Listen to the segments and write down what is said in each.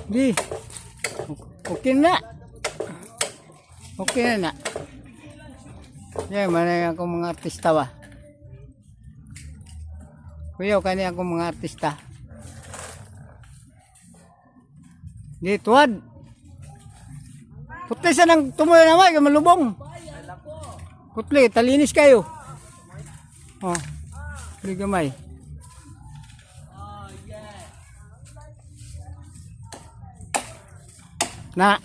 Di. Okay na. Okay na. Yan, mana akong mga artista ba? Kuya, kani akong mga artista. Di, tuwad. Putli sa nang tumulo naman, yung malubong. Putli, talinis kayo. Oh, putli gamay. Na,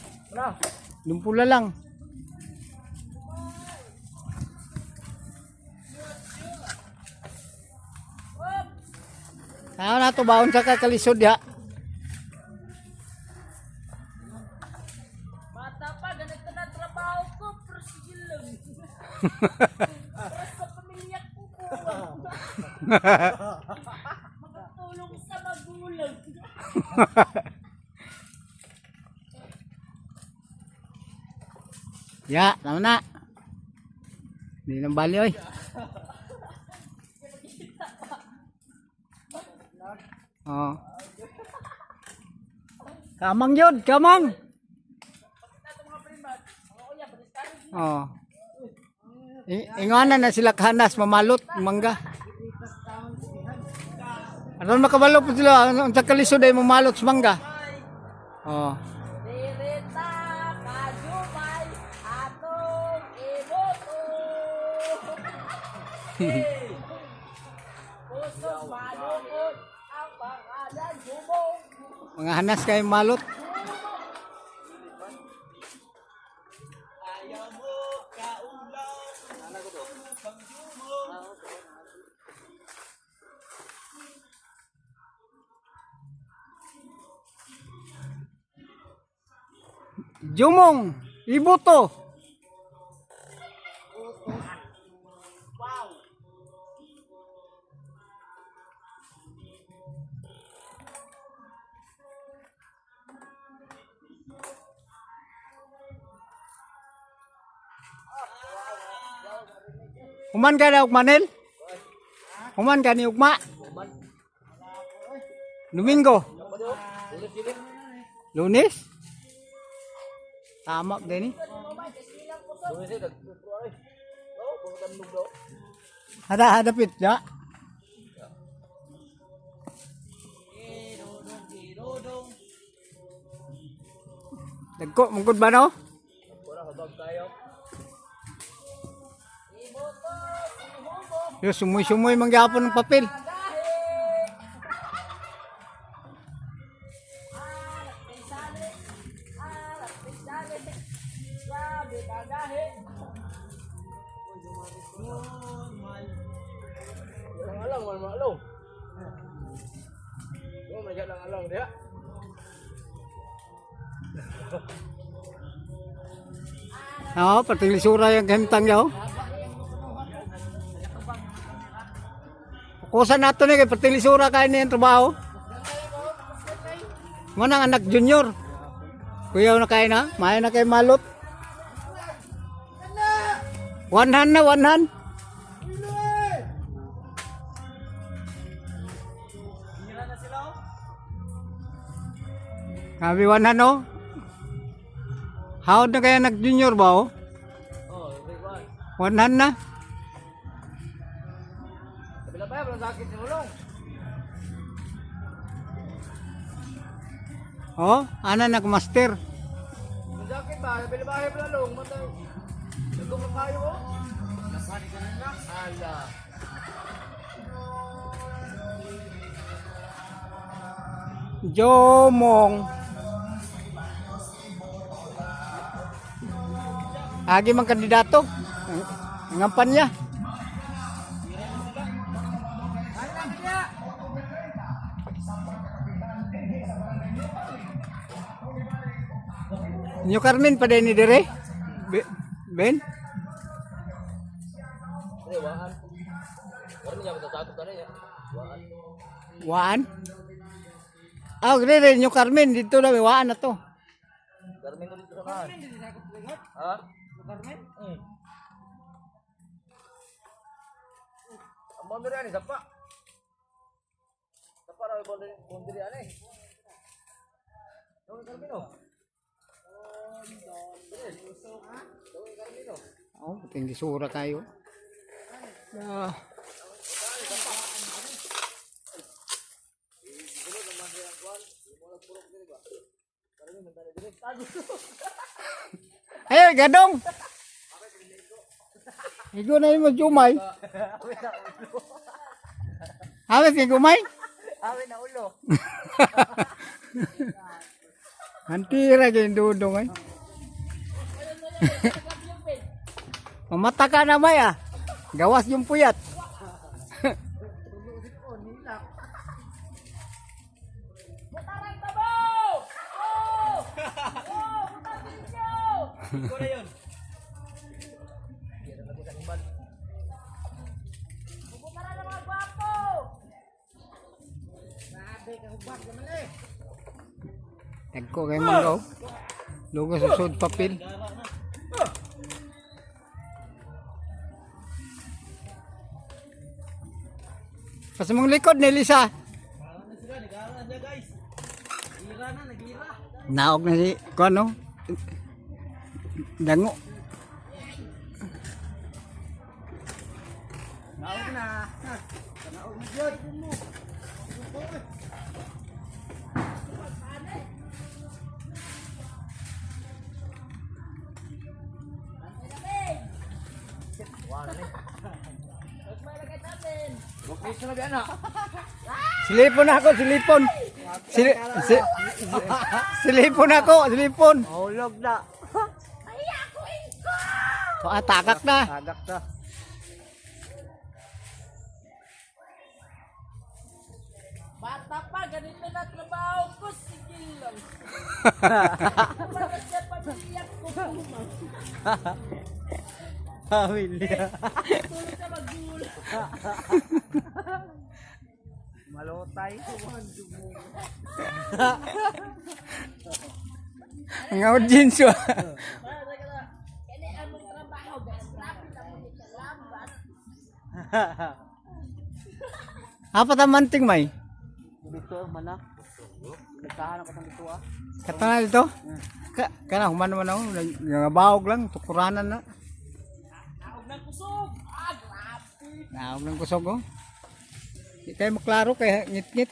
lumpula lang. Ano na to, baon sa kakalisod ya. Bata pa, ganito na trabaho ko, pero sige lang. Para sa pamilya ko po. Makatulong sa magulang. Ya, tama na. Hindi nang bali oy. Oh. Kamang yun, kamang. Oh. Inganan na sila kahanas, mamalot, mangga. Ano makabalo po sila, ang kalisod ay mamalot sa mangga. Oh. Direta, kajumay, atong iboto. Puso malukot, ang pangalan bumong. Mga hanas kayo malot. Ayaw mo, kaulaw. Jumong, iboto. Wow. Human ka na Manel? Human ka ni Ugma? Domingo? Lunes? Tama din eh. Hadapit ya. Dagko, mungkod ba no? Yo, sumoy-sumoy mangyapon ng papel. Oo, pati lisura yung gantang yaw. Kusa nato ni kay pati lisura kay ni trabaho. Manang anak junior. Kuya na kay na, may na kay malot. One hand na, one hand. Sabi one hand oh. Hawad na kaya nag-junior ba oh? One hand na. Bila pa belum sakit si Mulong. Oh, ana nag-master. Belum sakit ba? Bila pa belum long. Matay. Nagkumang kayo oh. Nasani ka na. Ala. Jomong. Agi mang kandidato. Ngampan niya. Nyo Carmen pa din ni dire? Ben? Waan? Ah, dire Nyo Carmen dito na waan na to. Carmen ko dito sa ha? Carmen? Ang boundary ani sapa. Sapa ra boundary ani. Nung Oh, puting disura kayo. Ah. Ayo, gadong. Igo na mo jumay. Awit ni gumay? Awin na ulo. Antira kayong dudong ay. Mamata ka na may ah. Gawas yung puyat. Iko na yun. Nagko kay manggaw. Lugo sa sud papel. Pas mong likod ni Lisa. Naog na si kono. Dango. Naog na. Naog na jud. Silipon ako, silipon. Silipon ako, silipon. Hulog na. So, takak na. Tagak na. Bata pa, ganito na trabaho ko, sige lang. Bakit sa pamilya ko kumang? Pamilya. Tulog ka magula. Malotay. Ang audience. Kaya among trabaho, best rapid na mo ni Kalambat. Apat ang manting may. Dito mana? Nagtahan ako ng dito ah. Katana dito? Kana human naman ako. Nangabawag lang. Tukuranan na. Naog ng kusog. Grabe. Naog ng kusog oh. Di kayo maklaro kaya ngit-ngit.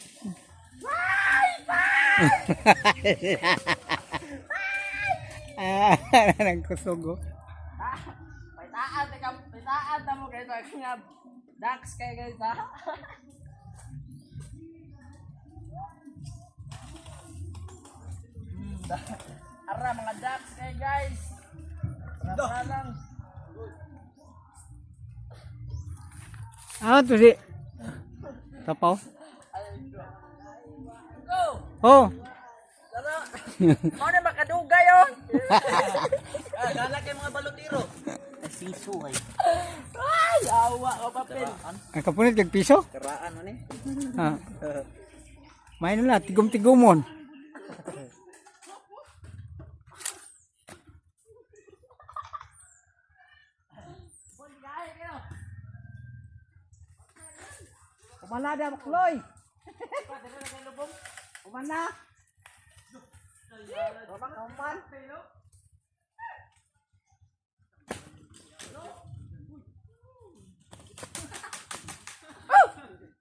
Nang kusog oh. Paitaan na mo kayo sa Dax kayo guys ha. Ara mga Dax kayo guys. Para lang. Ah, to si. Tapaw. Go! Oh. Tara! Mo na makadugay oh! Gala kay mga balotiro. Siso ay. Ay! Awa ko papel! Ang kapunit kag piso? Karaan man eh. Ah. May na tigom-tigomon. Umana da makloy. Umana. Uman.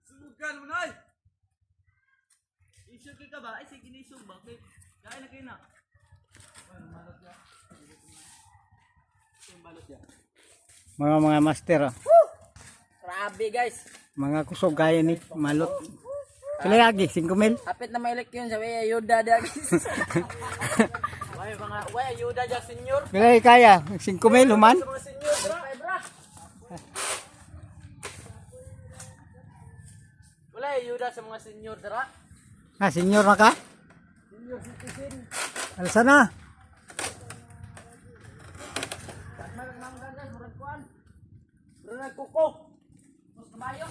Sugan mo nay. Isog ka ba? Ay sige nisog ba? Kain na kayo na. Mga master. Oh. Grabe guys! Mga kusog kaya ni malot. Sila lagi 5,000. Hapit na may yun sa way ayuda da guys. Way mga way ayuda da senior. Bila kaya 5,000 human. Mga senior bra. Wala ayuda sa mga senior dra. Ah, senior na ka? Senior citizen. Alsa na. Marag manggan guys, murag kuan. Murag kuko. Mas kamayo.